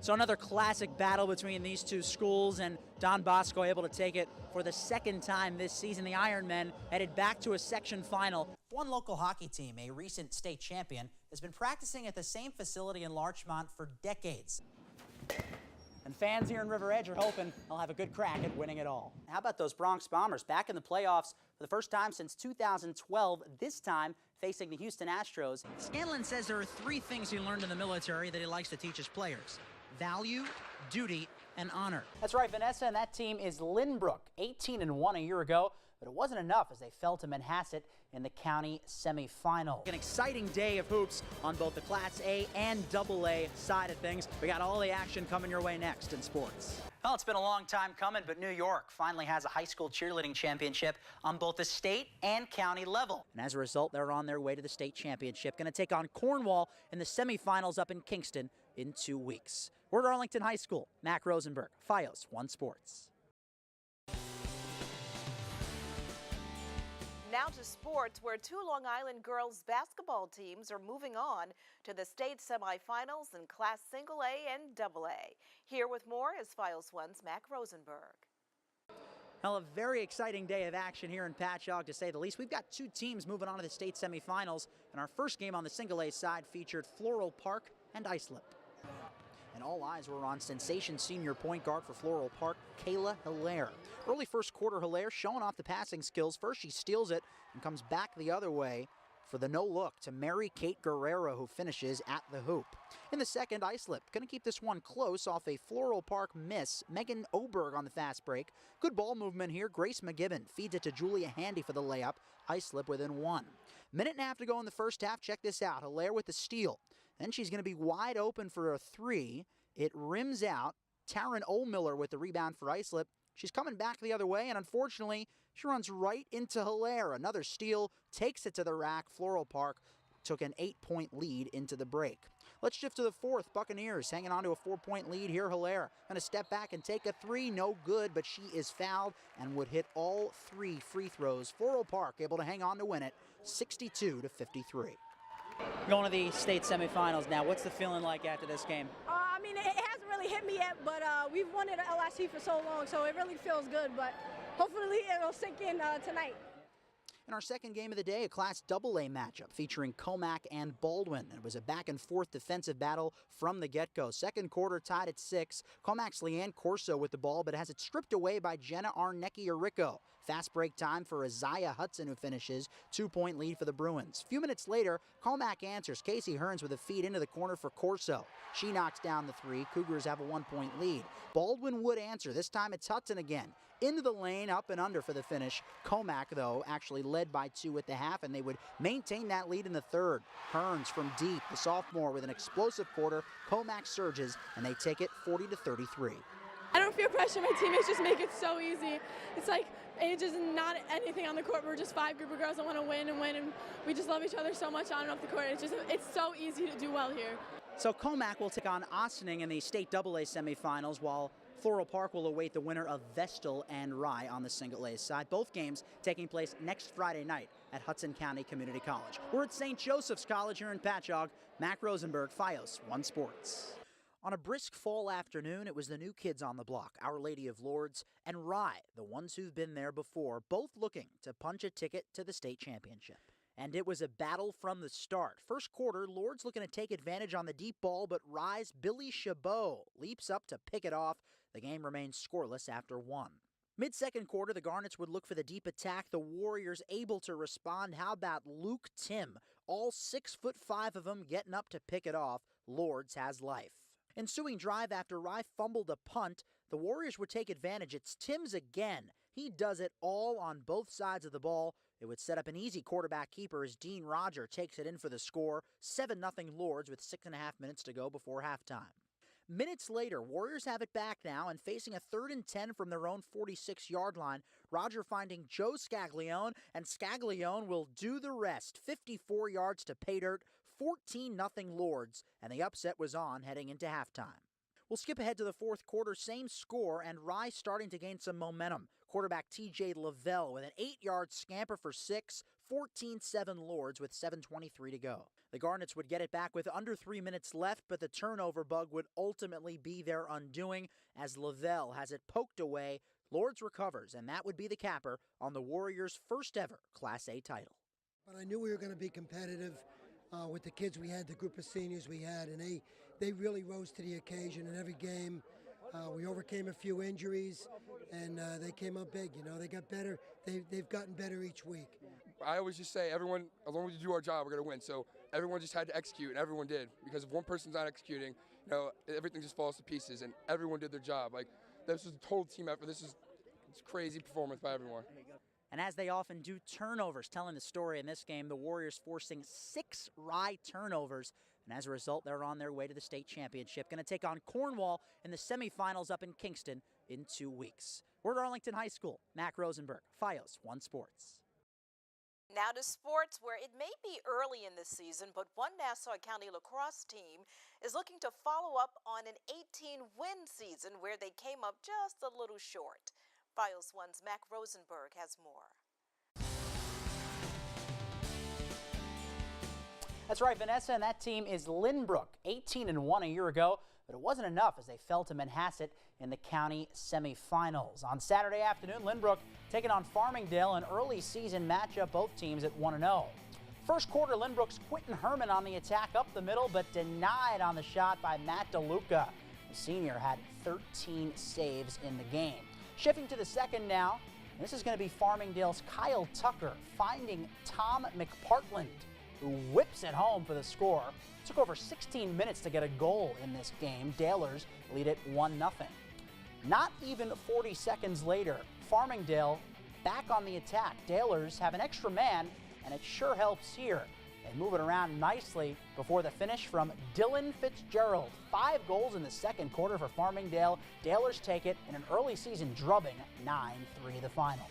So another classic battle between these two schools, and Don Bosco able to take it for the second time this season. The Ironmen headed back to a section final. One local hockey team, a recent state champion, has been practicing at the same facility in Larchmont for decades. And fans here in River Edge are hoping they'll have a good crack at winning it all. How about those Bronx Bombers back in the playoffs for the first time since 2012, this time facing the Houston Astros? Scanlon says there are three things he learned in the military that he likes to teach his players: value, duty, and honor. That's right, Vanessa, and that team is Lynbrook, 18-1 a year ago, but it wasn't enough as they fell to Manhasset in the county semifinal. An exciting day of hoops on both the Class A and AA side of things. We got all the action coming your way next in sports. Well, it's been a long time coming, but New York finally has a high school cheerleading championship on both the state and county level. And as a result, they're on their way to the state championship. Going to take on Cornwall in the semifinals up in Kingston in 2 weeks. We're at Arlington High School. Mack Rosenberg, FiOS 1 Sports. Now to sports, where two Long Island girls basketball teams are moving on to the state semifinals in Class Single A and AA. Here with more is FiOS 1's Mack Rosenberg. Well, a very exciting day of action here in Patchogue, to say the least. We've got two teams moving on to the state semifinals, and our first game on the Single A side featured Floral Park and Islip. And all eyes were on sensation senior point guard for Floral Park, Kayla Hilaire. Early first quarter, Hilaire showing off the passing skills. First, she steals it and comes back the other way for the no-look to Mary Kate Guerrero, who finishes at the hoop. In the second, Islip going to keep this one close off a Floral Park miss. Megan Oberg on the fast break. Good ball movement here. Grace McGibbon feeds it to Julia Handy for the layup. Islip within one. Minute and a half to go in the first half. Check this out. Hilaire with the steal. Then she's going to be wide open for a three. It rims out. Taryn Ohlmiller with the rebound for Islip. She's coming back the other way, and unfortunately, she runs right into Hilaire. Another steal, takes it to the rack. Floral Park took an 8-point lead into the break. Let's shift to the fourth. Buccaneers hanging on to a 4-point lead here. Hilaire going to step back and take a three. No good, but she is fouled and would hit all three free throws. Floral Park able to hang on to win it, 62-53. Going to the state semifinals now. What's the feeling like after this game? I mean, it hasn't really hit me yet, but we've won it at LSC for so long, so it really feels good, but hopefully it'll sink in tonight. In our second game of the day, a Class AA matchup featuring Comac and Baldwin. It was a back-and-forth defensive battle from the get-go. Second quarter tied at 6. Comac's Leanne Corso with the ball, but has it stripped away by Jenna Arnecki-Orico. Fast break time for Isaiah Hudson, who finishes. 2-point lead for the Bruins. A few minutes later, Comac answers. Casey Hearns with a feed into the corner for Corso. She knocks down the three. Cougars have a 1-point lead. Baldwin would answer. This time it's Hudson again. Into the lane, up and under for the finish. Comac, though, actually led by 2 at the half, and they would maintain that lead in the third. Hearns from deep, the sophomore, with an explosive quarter. Comac surges, and they take it 40-33. I don't feel pressure. My teammates just make it so easy. It's like, it's just not anything on the court. We're just 5 group of girls that want to win, and we just love each other so much on and off the court. It's so easy to do well here. So Comac will take on Ossining in the state AA semifinals, while Floral Park will await the winner of Vestal and Rye on the Single A side. Both games taking place next Friday night at Hudson County Community College. We're at St. Joseph's College here in Patchogue. Mack Rosenberg, FiOS 1 Sports. On a brisk fall afternoon, it was the new kids on the block, Our Lady of Lourdes and Rye, the ones who've been there before, both looking to punch a ticket to the state championship. And it was a battle from the start. First quarter, Lourdes looking to take advantage on the deep ball, but Rye's Billy Chabot leaps up to pick it off. The game remains scoreless after 1. Mid-second quarter, the Garnets would look for the deep attack. The Warriors able to respond. How about Luke Tim? All 6'5" of them getting up to pick it off. Lourdes has life. Ensuing drive after Rye fumbled a punt, the Warriors would take advantage. It's Tim's again. He does it all on both sides of the ball. It would set up an easy quarterback keeper as Dean Roger takes it in for the score. 7-0 Lourdes with 6.5 minutes to go before halftime. Minutes later, Warriors have it back now and facing a 3rd and 10 from their own 46-yard line. Roger finding Joe Scaglione, and Scaglione will do the rest. 54 yards to pay dirt, 14-0 Lourdes, and the upset was on heading into halftime. We'll skip ahead to the fourth quarter, same score, and Rye starting to gain some momentum. Quarterback TJ Lavelle with an 8-yard scamper for 6, 14-7 Lourdes with 7:23 to go. The Garnets would get it back with under 3 minutes left, but the turnover bug would ultimately be their undoing as Lavelle has it poked away. Lords recovers, and that would be the capper on the Warriors' first ever Class A title. But I knew we were going to be competitive with the kids we had, the group of seniors we had, and they really rose to the occasion in every game. We overcame a few injuries, and they came up big. You know, they got better. They've gotten better each week. I always just say, everyone, as long as we do our job, we're going to win. So everyone just had to execute, and everyone did. Because if one person's not executing, you know, everything just falls to pieces, and everyone did their job. Like, this was a total team effort. It's crazy performance by everyone. And as they often do, turnovers telling the story in this game, the Warriors forcing 6 Rye turnovers. And as a result, they're on their way to the state championship. Going to take on Cornwall in the semifinals up in Kingston in 2 weeks. We're at Arlington High School. Mack Rosenberg, FiOS 1 Sports. Now to sports, where it may be early in the season, but one Nassau County lacrosse team is looking to follow up on an 18-win season where they came up just a little short. FiOS 1's Mack Rosenberg has more. That's right, Vanessa, and that team is Lynbrook, 18-1 a year ago, but it wasn't enough as they fell to Manhasset in the county semifinals. On Saturday afternoon, Lynbrook taking on Farmingdale, an early season matchup, both teams at 1-0. First quarter, Lynbrook's Quentin Herman on the attack up the middle, but denied on the shot by Matt DeLuca. The senior had 13 saves in the game. Shifting to the second now, this is going to be Farmingdale's Kyle Tucker finding Tom McPartland, who whips it home for the score. It took over 16 minutes to get a goal in this game. Dalers lead it 1-0. Not even 40 seconds later, Farmingdale back on the attack. Dalers have an extra man, and it sure helps here. They move it around nicely before the finish from Dylan Fitzgerald. 5 goals in the second quarter for Farmingdale. Dalers take it in an early season drubbing, 9-3 the final.